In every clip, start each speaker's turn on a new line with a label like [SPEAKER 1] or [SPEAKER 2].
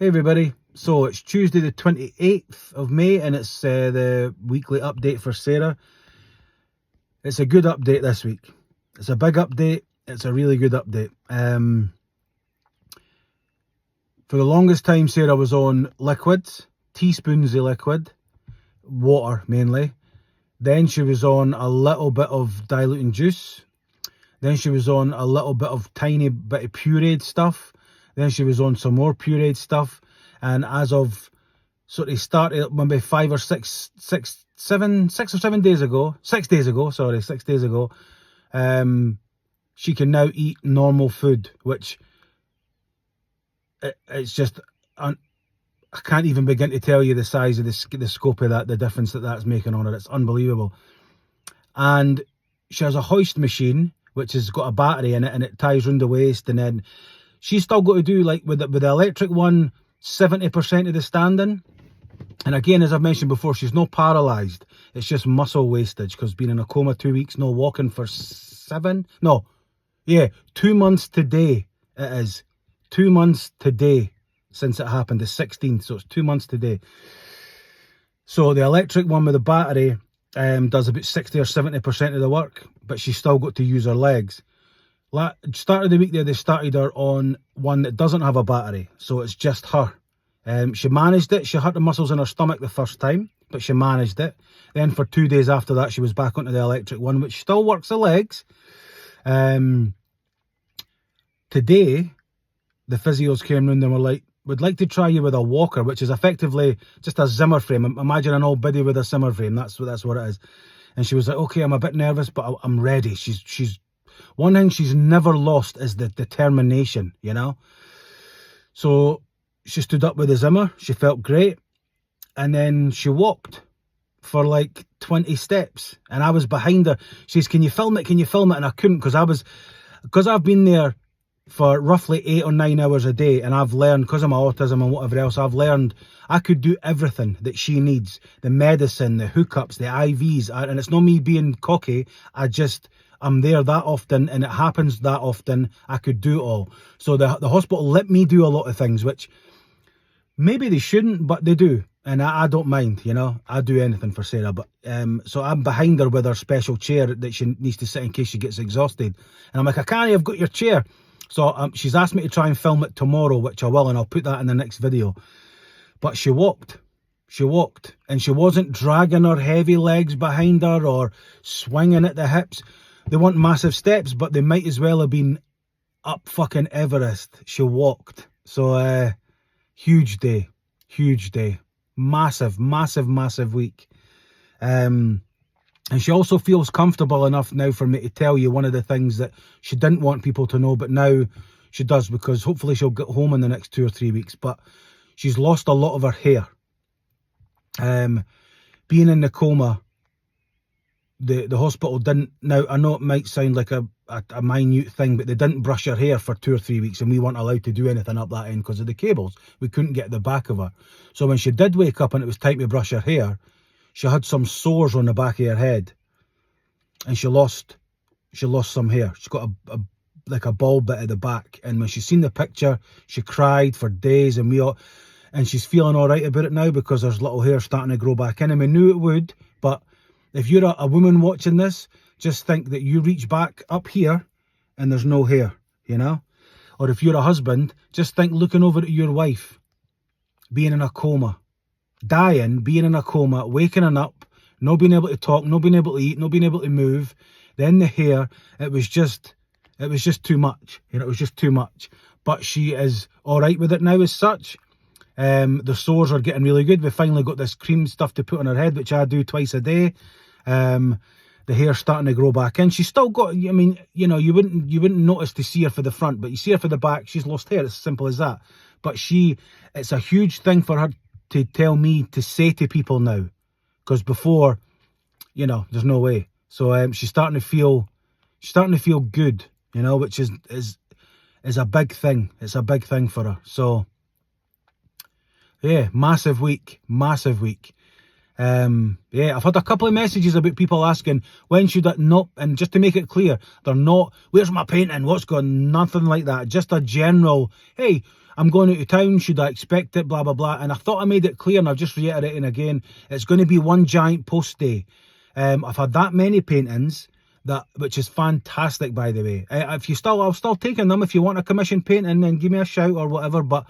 [SPEAKER 1] Hey everybody, so it's Tuesday the 28th of May and it's the weekly update for Sarah. It's a good update this week. It's a big update, it's a really good update. For the longest time Sarah was on liquids, teaspoons of liquid, water mainly. Then she was on a little bit of diluting juice. Then she was on a little bit of tiny bit of pureed stuff. Then she was on some more pureed stuff, and as of sort of started maybe 6 days ago, she can now eat normal food, which it's just I can't even begin to tell you the size of the scope of that, the difference that's making on her. It's unbelievable. And she has a hoist machine which has got a battery in it, and it ties round the waist, and then she's still got to do, like with the electric one, 70% of the standing. And again, as I've mentioned before, she's not paralysed. It's just muscle wastage because being in a coma 2 weeks, no walking for 2 months today it is. 2 months today since it happened, the 16th, so it's 2 months today. So the electric one with the battery does about 60 or 70% of the work, but she's still got to use her legs. Start of the week there, they started her on one that doesn't have a battery, so it's just her. She managed it. She hurt the muscles in her stomach the first time, but she managed it. Then for 2 days after that, she was back onto the electric one, which still works the legs. Today, the physios came round and were like, "We'd like to try you with a walker," which is effectively just a Zimmer frame. Imagine an old biddy with a Zimmer frame. That's what it is. And she was like, "Okay, I'm a bit nervous, but I'm ready." She's one thing she's never lost is the determination, you know. So she stood up with the Zimmer. She felt great, and then she walked for like 20 steps, and I was behind her. She says, "Can you film it? Can you film it?" And I couldn't because I've been there for roughly 8 or 9 hours a day, and I've learned, because of my autism and whatever else, I've learned I could do everything that she needs. The medicine, the hookups, the IVs, and it's not me being cocky. I'm there that often, and it happens that often. I could do it all. So the hospital let me do a lot of things, which maybe they shouldn't, but they do. And I don't mind, you know. I do anything for Sarah. But so I'm behind her with her special chair that she needs to sit in case she gets exhausted. And I'm like, "I can't, I've got your chair." So she's asked me to try and film it tomorrow, which I will, and I'll put that in the next video. But she walked, and she wasn't dragging her heavy legs behind her or swinging at the hips. They weren't massive steps, but they might as well have been up fucking Everest. She walked. So huge day, massive week. And she also feels comfortable enough now for me to tell you one of the things that she didn't want people to know, but now she does, because hopefully she'll get home in the next 2 or 3 weeks. But she's lost a lot of her hair. Being in the coma, the hospital didn't, now I know it might sound like a minute thing, but they didn't brush her hair for 2 or 3 weeks, and we weren't allowed to do anything up that end because of the cables. We couldn't get the back of her. So when she did wake up and it was time to brush her hair, she had some sores on the back of her head, and she lost some hair. She's got like a bald bit at the back, and when she seen the picture, she cried for days, and she's feeling all right about it now because there's little hair starting to grow back in, and we knew it would. But if you're a woman watching this, just think that you reach back up here and there's no hair, you know? Or if you're a husband, just think looking over at your wife, being in a coma, dying, being in a coma, waking up, not being able to talk, not being able to eat, not being able to move. Then the hair, it was just too much. You know, it was just too much. But she is all right with it now as such. The sores are getting really good. We finally got this cream stuff to put on her head, which I do twice a day. The hair's starting to grow back in. She's still got, I mean, you know, you wouldn't notice to see her for the front, but you see her for the back, she's lost hair. It's as simple as that. But it's a huge thing for her to tell me to say to people now, because before, you know, there's no way. So she's starting to feel good, you know, which is a big thing. It's a big thing for her. So yeah, massive week. Yeah, I've had a couple of messages about people asking when should I not, and just to make it clear, they're not, where's my painting, what's going, nothing like that. Just a general, hey, I'm going out of town, should I expect it, blah, blah, blah. And I thought I made it clear, and I'm just reiterating again, it's going to be one giant post day. I've had that many paintings, which is fantastic, by the way. I'll still taking them. If you want a commission painting, then give me a shout or whatever. But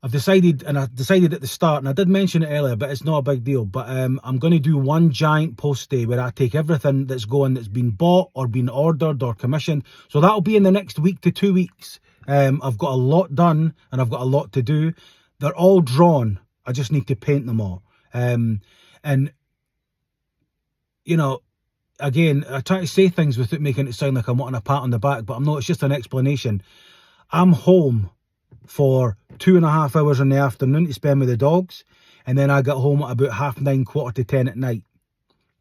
[SPEAKER 1] I decided at the start, and I did mention it earlier, but it's not a big deal. But I'm going to do one giant post day where I take everything that's been bought or been ordered or commissioned. So that'll be in the next week to 2 weeks. I've got a lot done and I've got a lot to do. They're all drawn. I just need to paint them all. And, you know, again, I try to say things without making it sound like I'm wanting a pat on the back, but I'm not. It's just an explanation. I'm home for 2.5 hours in the afternoon to spend with the dogs, and then I get home at about 9:30, 9:45 at night.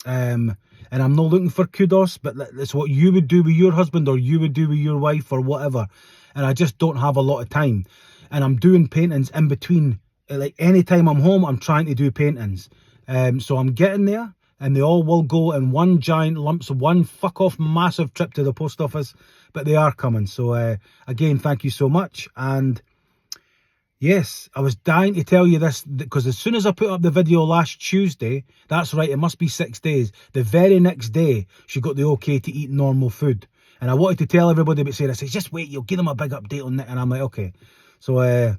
[SPEAKER 1] And I'm not looking for kudos, but that's what you would do with your husband, or you would do with your wife, or whatever. And I just don't have a lot of time, and I'm doing paintings in between. Like any time I'm home, I'm trying to do paintings. So I'm getting there, and they all will go in one giant lump, so one fuck off massive trip to the post office, but they are coming. So again, thank you so much. And yes, I was dying to tell you this, because as soon as I put up the video last Tuesday, that's right, it must be 6 days, the very next day she got the okay to eat normal food. And I wanted to tell everybody, but Sarah says, just wait, you'll give them a big update on it. And I'm like, okay. So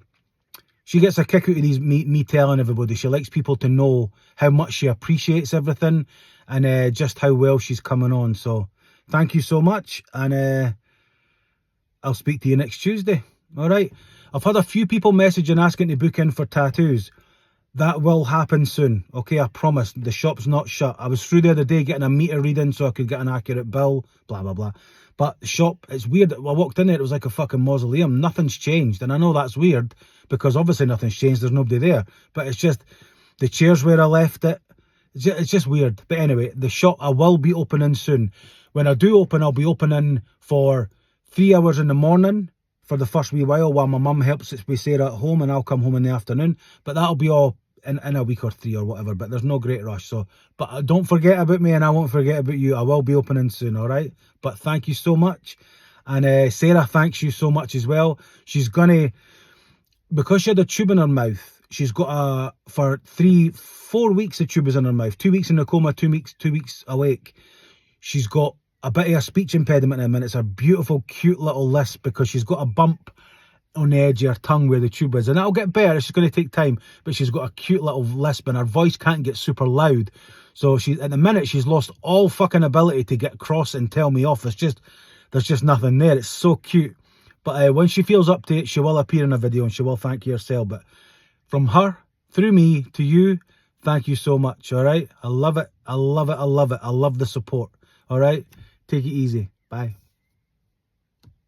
[SPEAKER 1] she gets a kick out of these me telling everybody. She likes people to know how much she appreciates everything, and just how well she's coming on. So thank you so much, and I'll speak to you next Tuesday. All right. I've had a few people messaging asking to book in for tattoos. That will happen soon. Okay, I promise. The shop's not shut. I was through the other day getting a meter reading so I could get an accurate bill, blah, blah, blah. But the shop, it's weird. I walked in there, it was like a fucking mausoleum. Nothing's changed. And I know that's weird, because obviously nothing's changed. There's nobody there. But it's just the chairs where I left it. It's just weird. But anyway, the shop, I will be opening soon. When I do open, I'll be opening for 3 hours in the morning for the first wee while my mum helps it with Sarah at home, and I'll come home in the afternoon. But that'll be all in a week or 3 or whatever. But there's no great rush. So, but don't forget about me, and I won't forget about you. I will be opening soon, all right? But thank you so much. And Sarah thanks you so much as well. She's gonna, because she had a tube in her mouth, she's got for 4 weeks the tube was in her mouth, 2 weeks in a coma, 2 weeks awake. She's got a bit of a speech impediment in, and it's a beautiful, cute little lisp, because she's got a bump on the edge of her tongue where the tube is, and that'll get better. It's going to take time, but she's got a cute little lisp, and her voice can't get super loud. So at the minute, she's lost all fucking ability to get cross and tell me off. There's just nothing there. It's so cute. But when she feels up to it, she will appear in a video, and she will thank you herself. But from her, through me, to you, thank you so much, all right? I love it. I love it. I love it. I love the support, all right? Take it easy. Bye.